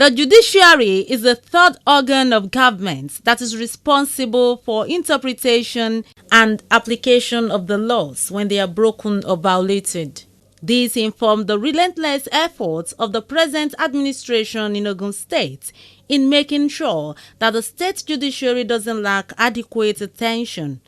The judiciary is the third organ of government that is responsible for interpretation and application of the laws when they are broken or violated. This informed the relentless efforts of the present administration in Ogun State in making sure that the state judiciary doesn't lack adequate attention.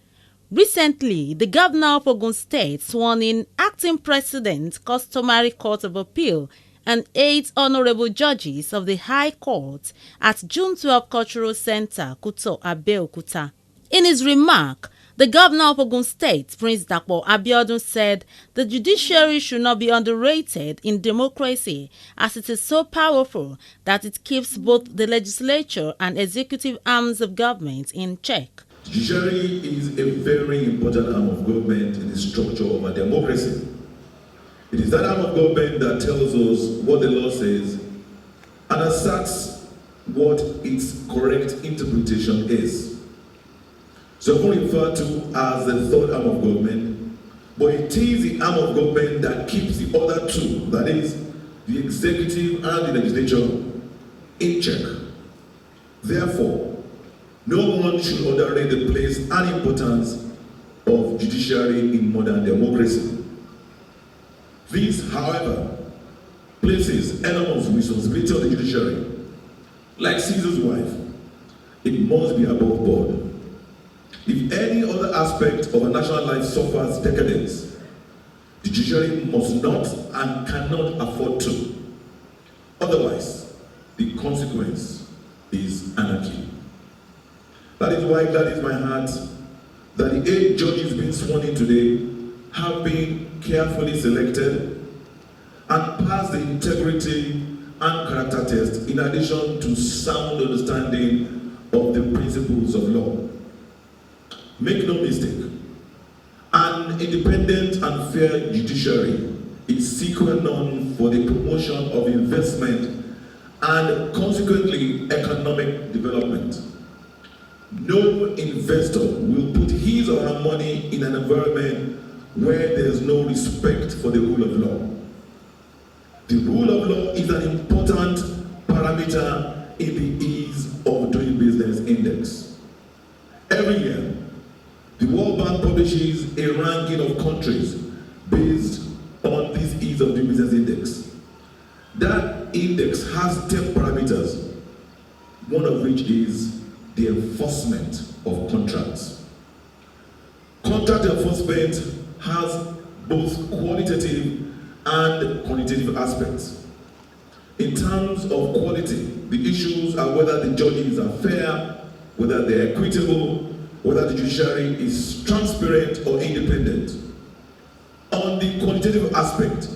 Recently, the governor of Ogun State sworn in acting president, Customary Court of Appeal, and 8 honorable judges of the High Court at June 12 Cultural Center, Kuto, Abeokuta. In his remark, the governor of Ogun State, Prince Dapo Abiodun, said the judiciary should not be underrated in democracy as it is so powerful that it keeps both the legislature and executive arms of government in check. Judiciary is a very important arm of government in the structure of a democracy. It is that arm of government that tells us what the law says and asserts what its correct interpretation is. So often referred to as the third arm of government, but it is the arm of government that keeps the other two, that is, the executive and the legislature, in check. Therefore, no one should underrate the place and importance of judiciary in modern democracy. This, however, places enormous responsibility on the judiciary. Like Caesar's wife, it must be above board. If any other aspect of a national life suffers decadence, the judiciary must not and cannot afford to. Otherwise, the consequence is anarchy. That is why glad is my heart that the 8 judges being sworn in today have been carefully selected and passed the integrity and character test in addition to sound understanding of the principles of law. Make no mistake, an independent and fair judiciary is sine qua non for the promotion of investment and consequently economic development. No investor will put his or her money in an environment where there is no respect for the rule of law. The rule of law is an important parameter in the ease of doing business index. Every year, the World Bank publishes a ranking of countries based on this ease of doing business index. That index has 10 parameters, one of which is the enforcement of contracts. Contract enforcement has both qualitative and quantitative aspects. In terms of quality, the issues are whether the judges are fair, whether they're equitable, whether the judiciary is transparent or independent. On the quantitative aspect,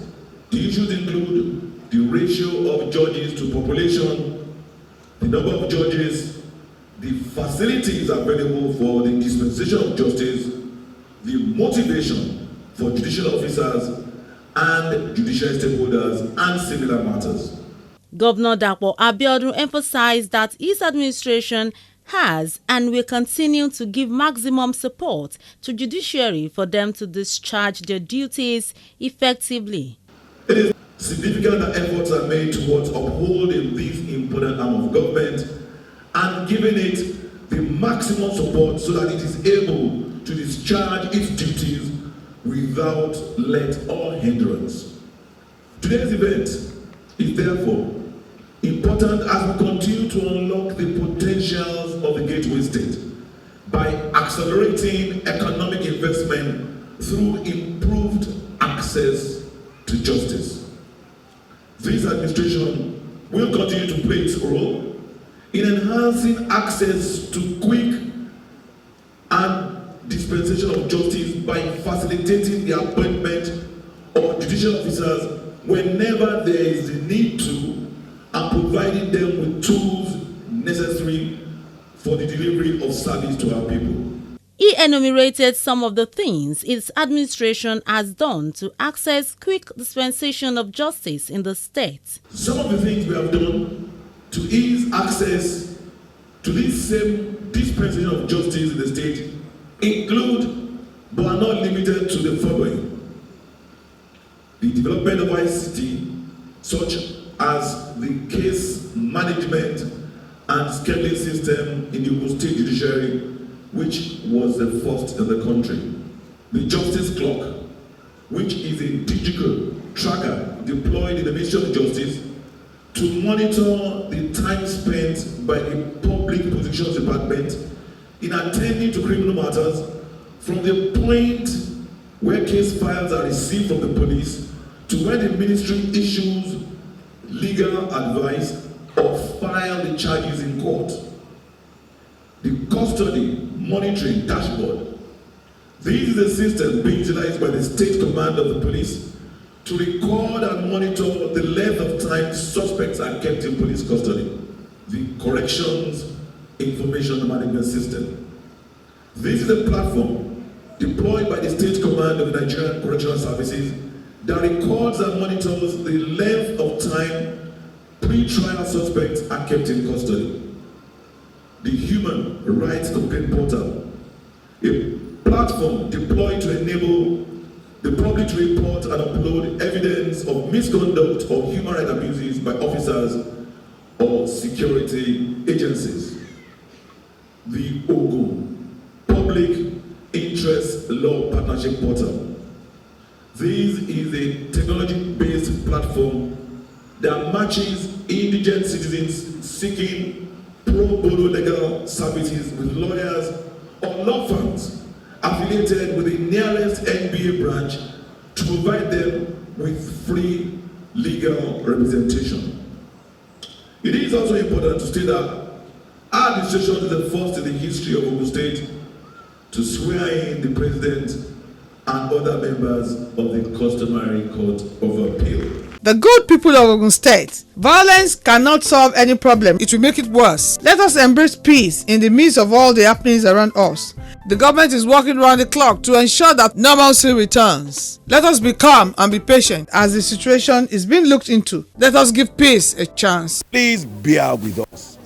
the issues include the ratio of judges to population, the number of judges, the facilities available for the dispensation of justice, the motivation for judicial officers and judicial stakeholders, and similar matters. Governor Dapo Abiodun emphasized that his administration has and will continue to give maximum support to judiciary for them to discharge their duties effectively. It is significant that efforts are made towards upholding this important arm of government and giving it the maximum support so that it is able to discharge its duties without let or hindrance. Today's event is therefore important as we continue to unlock the potentials of the Gateway State by accelerating economic investment through improved access to justice. This administration will continue to play its role in enhancing access to quick and dispensation of justice by facilitating the appointment of judicial officers whenever there is a need to, and providing them with tools necessary for the delivery of service to our people. He enumerated some of the things his administration has done to access quick dispensation of justice in the state. Some of the things we have done to ease access to this same dispensation of justice in the state include, but are not limited to, the following: the development of ICT, such as the case management and scheduling system in the Ogun State Judiciary, which was the first in the country. The Justice Clock, which is a digital tracker deployed in the Ministry of Justice to monitor the time spent by the Public Prosecutions Department in attending to criminal matters from the point where case files are received from the police to when the ministry issues legal advice or file the charges in court. The custody monitoring dashboard. This is a system being utilized by the state command of the police to record and monitor the length of time suspects are kept in police custody. The Corrections Information Management System. This is a platform deployed by the state command of the Nigerian Correctional Services that records and monitors the length of time pre-trial suspects are kept in custody. The Human Rights Complaint Portal, a platform deployed to enable the public to report and upload evidence of misconduct or human rights abuses by officers or security agencies. The Ogun Public Interest Law Partnership Portal. This is a technology-based platform that matches indigent citizens seeking pro bono legal services with lawyers or law firms affiliated with the nearest NBA branch to provide them with free legal representation. It is also important to state that our administration is the first in the history of Ogun State to swear in the president and other members of the Customary Court of Appeal. The good people of Ogun State, violence cannot solve any problem. It will make it worse. Let us embrace peace in the midst of all the happenings around us. The government is working around the clock to ensure that normalcy returns. Let us be calm and be patient as the situation is being looked into. Let us give peace a chance. Please bear with us.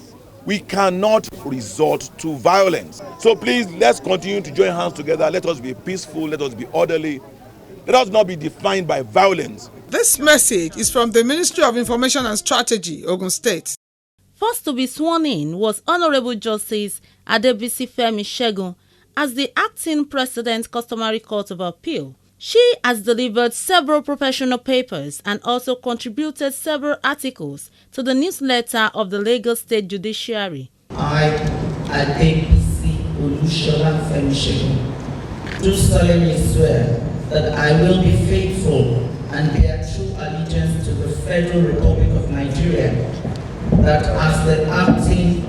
We cannot resort to violence. So please, let's continue to join hands together. Let us be peaceful. Let us be orderly. Let us not be defined by violence. This message is from the Ministry of Information and Strategy, Ogun State. First to be sworn in was Honorable Justice Adebisi Femi Segun as the acting President Customary Court of Appeal. She has delivered several professional papers and also contributed several articles to the newsletter of the Lagos State Judiciary. I, Adebisi Olushola Femi Segun, do solemnly swear that I will be faithful and bear true allegiance to the Federal Republic of Nigeria, that as the acting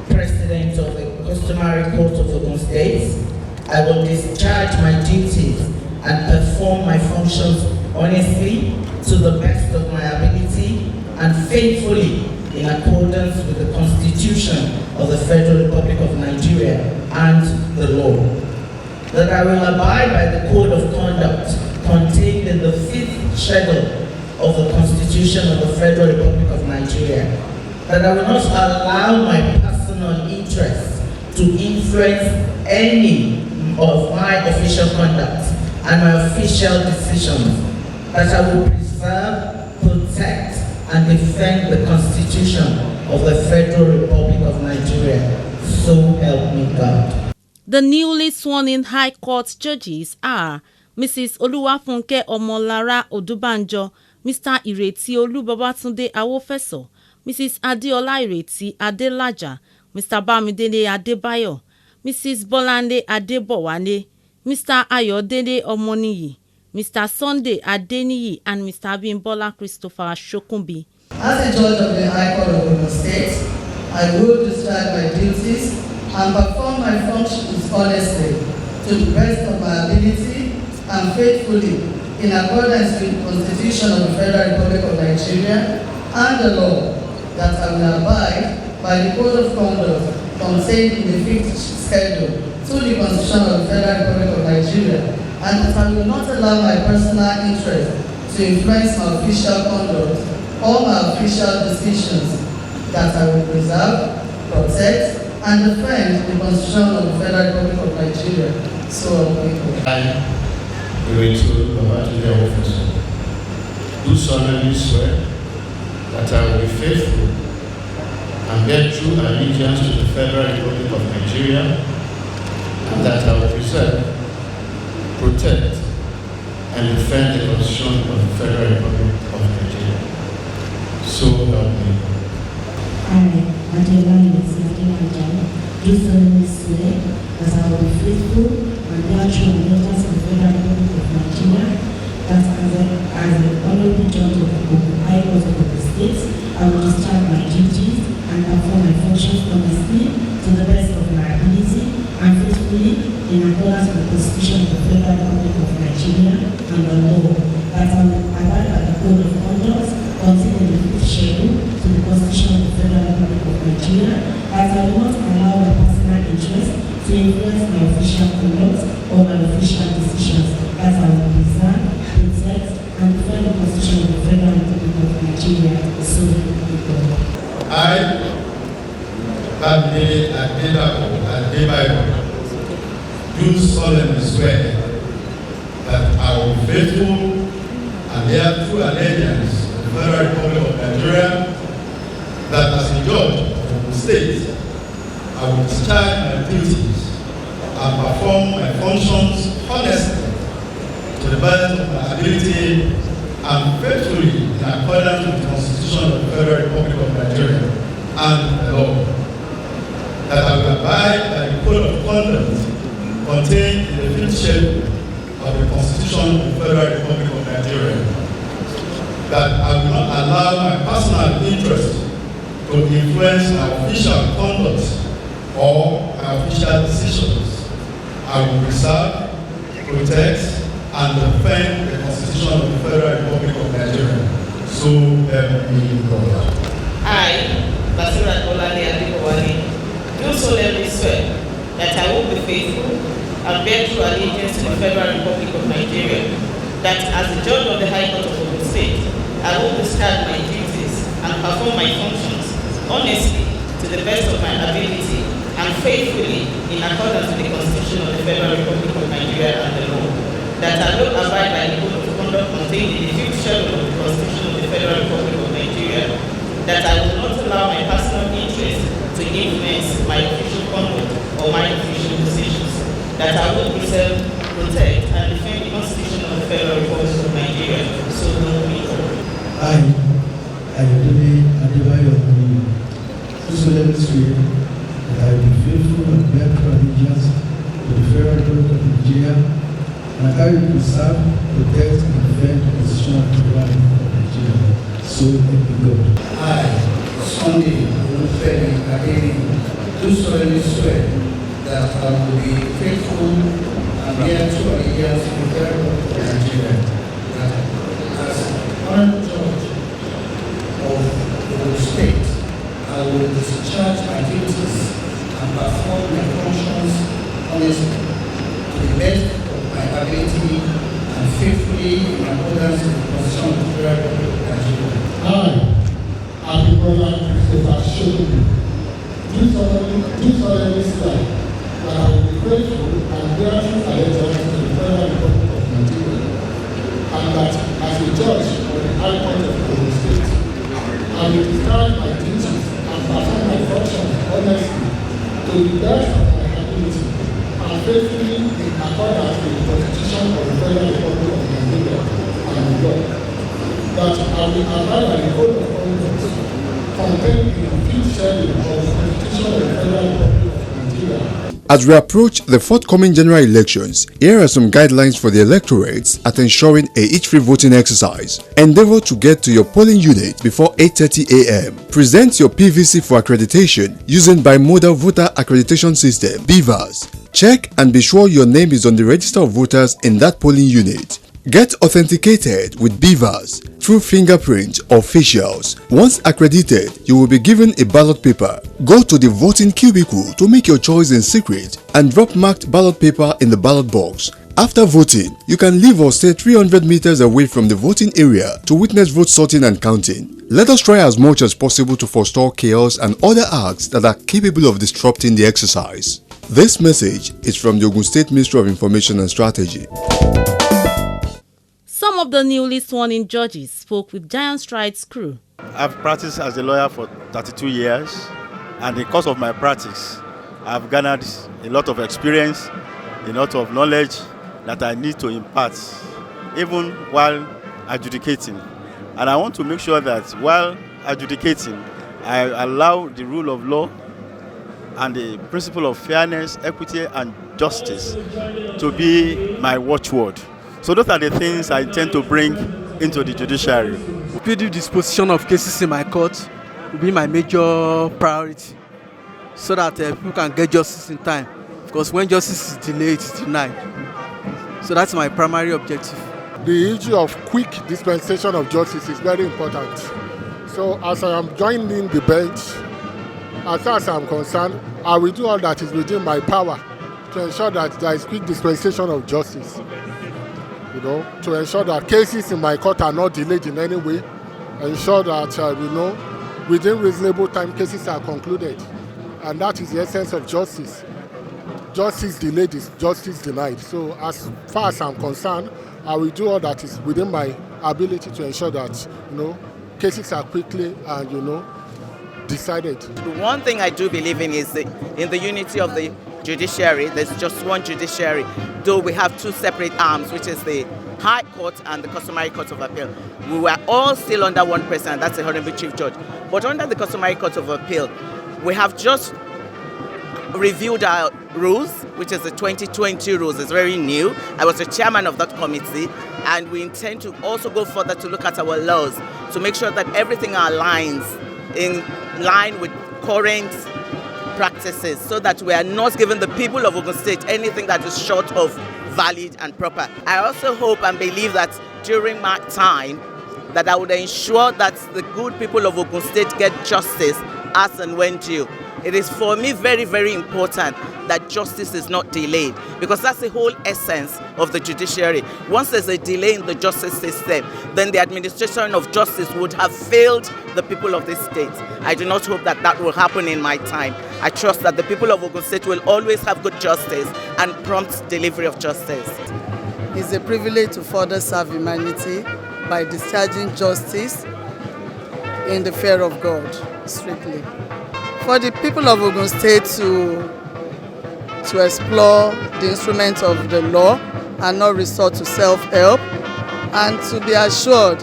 President of the Customary Court of Ogun State, I will discharge my duties and perform my functions honestly, to the best of my ability, and faithfully in accordance with the Constitution of the Federal Republic of Nigeria and the law. That I will abide by the Code of Conduct contained in the 5th schedule of the Constitution of the Federal Republic of Nigeria. That I will not allow my personal interests to influence any of my official conduct and my official decisions. That I will preserve, protect, and defend the Constitution of the Federal Republic of Nigeria. So help me God. The newly sworn-in High Court judges are Mrs. Oluwafunke Omolara Odubanjo, Mr. Ireti Olubabatunde Awofeso, Mrs. Adeola Ireti Adelaja, Mr. Bamidele Adebayo, Mrs. Bolande Adebowane, Mr. Ayodele Omoniyi, Mr. Sunday Adeniyi, and Mr. Bimbola Christopher Shokunbi. As a judge of the High Court of Ogun State, I will discharge my duties and perform my functions honestly, to the best of my ability and faithfully, in accordance with the Constitution of the Federal Republic of Nigeria and the law, that I will abide by the Code of Conduct contained in the 5th schedule to the Constitution of the Federal Republic of Nigeria, and that I will not allow my personal interest to influence my official conduct or my official decisions, that I will preserve, protect, and defend the Constitution of the Federal Republic of Nigeria. So help me God. I, Ireti Olubabatunde Awofeso, do solemnly swear that I will be faithful and bear true allegiance to the Federal Republic of Nigeria, and that I will preserve, protect, and defend the Constitution of the Federal Republic of Nigeria. So help me. I, do solemnly swear that I will be faithful and bear true allegiance to the Federal Republic of Nigeria, that as an honorable judge of the High Court of the State, I will discharge my duties and perform my functions honestly to the best of my ability and faithfully in accordance with the Constitution of the Federal Republic of Nigeria and the law, that I will abide by the code of conduct contained in the 5th schedule to the Constitution of the Federal Republic of Nigeria, that I will not allow my personal interest to influence my official conduct or my official decisions, that I will preserve, protect, and defend the Constitution of the Federal Republic of Nigeria. So help me God. I, Bamidele Adebayo, do solemnly swear that I will be faithful and bear true allegiance to the Federal Republic of Nigeria, that as a judge of the state, I will discharge my duties and perform my functions honestly to the best of my ability and faithfully in accordance with the Constitution of the Federal Republic of Nigeria and the law, that I will abide by the code of conduct contained in the 5th schedule of the Constitution of the Federal Republic of Nigeria, that I will not allow my personal interest to influence my official conduct or my official decisions. I will preserve, protect, and defend the Constitution of the Federal Republic of Nigeria. So help me God. I, Basira Olani Adikowale, do solemnly swear that I will be faithful and bear true allegiance to the Federal Republic of Nigeria, that as the judge of the High Court of the State, I will discharge my duties and perform my functions honestly to the best of my ability and faithfully in accordance with the Constitution of the Federal Republic of Nigeria and the law, that I will abide by the code of conduct contained in the 5th schedule of the Constitution of the Federal Republic of Nigeria, that I will not allow my personal interest to influence my official conduct or my official decisions, that I will preserve, protect, and defend the Constitution of the Federal Republic of Nigeria. So help me God. I, Bamidele Adebayo, do solemnly swear that I will be faithful and bear true allegiance to the Federal Republic of Nigeria, and I will preserve, protect, and defend the Constitution of the Federal Republic of Nigeria. So help me God. I, Sunday Olufemi Adeni, do solemnly swear that I will be faithful and bear true allegiance to the Federal Republic of Nigeria, that as honorable judge of the state, I will discharge my duties and perform my functions honestly to the best of my ability and faithfully in accordance with the Constitution of the Federal Republic of Nigeria. I, Brother Christopher Shogun, do solemnly swear that I will be faithful and bear true allegiance to the Federal Republic of Nigeria, and that as a judge of the High Court of the State, I will discharge my duties and perform my functions honestly to the best of my ability and faithfully in accordance with the Constitution of the Federal Republic of Nigeria and the law, that I will abide by the code of conduct contained in the 5th schedule of the Constitution of the Federal Republic of Nigeria. As we approach the forthcoming general elections, here are some guidelines for the electorates at ensuring a hitch-free voting exercise. Endeavor to get to your polling unit before 8:30 a.m. Present your PVC for accreditation using Bimodal Voter Accreditation System (BVAS). Check and be sure your name is on the register of voters in that polling unit. Get authenticated with BVAS through fingerprint or facials. Once accredited, you will be given a ballot paper. Go to the voting cubicle to make your choice in secret and drop marked ballot paper in the ballot box. After voting, you can leave or stay 300 meters away from the voting area to witness vote sorting and counting. Let us try as much as possible to forestall chaos and other acts that are capable of disrupting the exercise. This message is from the Ogun State Ministry of Information and Strategy. Some of the newly sworn-in judges spoke with Giant Stride's crew. I've practiced as a lawyer for 32 years, and in the course of my practice, I've garnered a lot of experience, a lot of knowledge that I need to impart, even while adjudicating. And I want to make sure that while adjudicating, I allow the rule of law and the principle of fairness, equity, and justice to be my watchword. So those are the things I intend to bring into the judiciary. Speedy disposition of cases in my court will be my major priority, so that people can get justice in time. Because when justice is delayed, it's denied. So that's my primary objective. The issue of quick dispensation of justice is very important. So as I am joining the bench, as far as I'm concerned, I will do all that is within my power to ensure that there is quick dispensation of justice. To ensure that cases in my court are not delayed in any way, ensure that within reasonable time cases are concluded, and that is the essence of justice. Justice delayed is justice denied. So as far as I'm concerned, I will do all that is within my ability to ensure that cases are quickly and decided. The one thing I do believe in is in the unity of the judiciary. There's just one judiciary, though we have two separate arms, which is the High Court and the Customary Court of Appeal. We were all still under one person, that's the Honorable Chief Judge. But under the Customary Court of Appeal, we have just reviewed our rules, which is the 2020 rules. It's very new. I was the chairman of that committee, and we intend to also go further to look at our laws to make sure that everything aligns in line with current practices, so that we are not giving the people of Ogun State anything that is short of valid and proper. I also hope and believe that during my time that I would ensure that the good people of Ogun State get justice as and when due. It is for me very, very important that justice is not delayed, because that's the whole essence of the judiciary. Once there's a delay in the justice system, then the administration of justice would have failed the people of this state. I do not hope that that will happen in my time. I trust that the people of Ogun State will always have good justice and prompt delivery of justice. It's a privilege to further serve humanity by discharging justice in the fear of God, strictly. For the people of Ogun State to explore the instruments of the law and not resort to self-help, and to be assured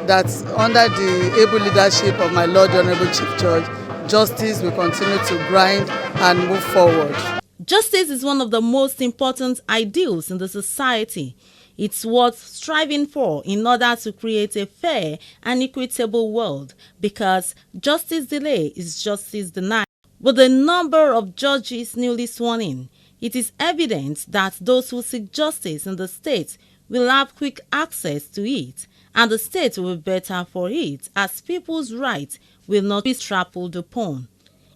that under the able leadership of my Lord Honorable Chief Judge, justice will continue to grind and move forward. Justice is one of the most important ideals in the society. It's worth striving for in order to create a fair and equitable world, because justice delay is justice denied. With the number of judges newly sworn in, it is evident that those who seek justice in the state will have quick access to it, and the state will be better for it, as people's rights will not be trampled upon.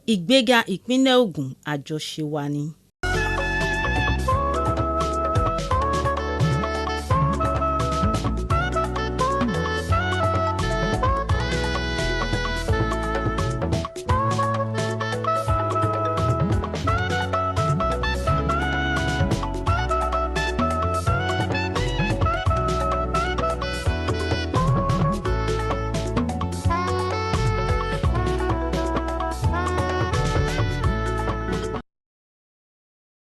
Ìgbéga ìpínlẹ̀ Ògùn àjọṣe wa ni.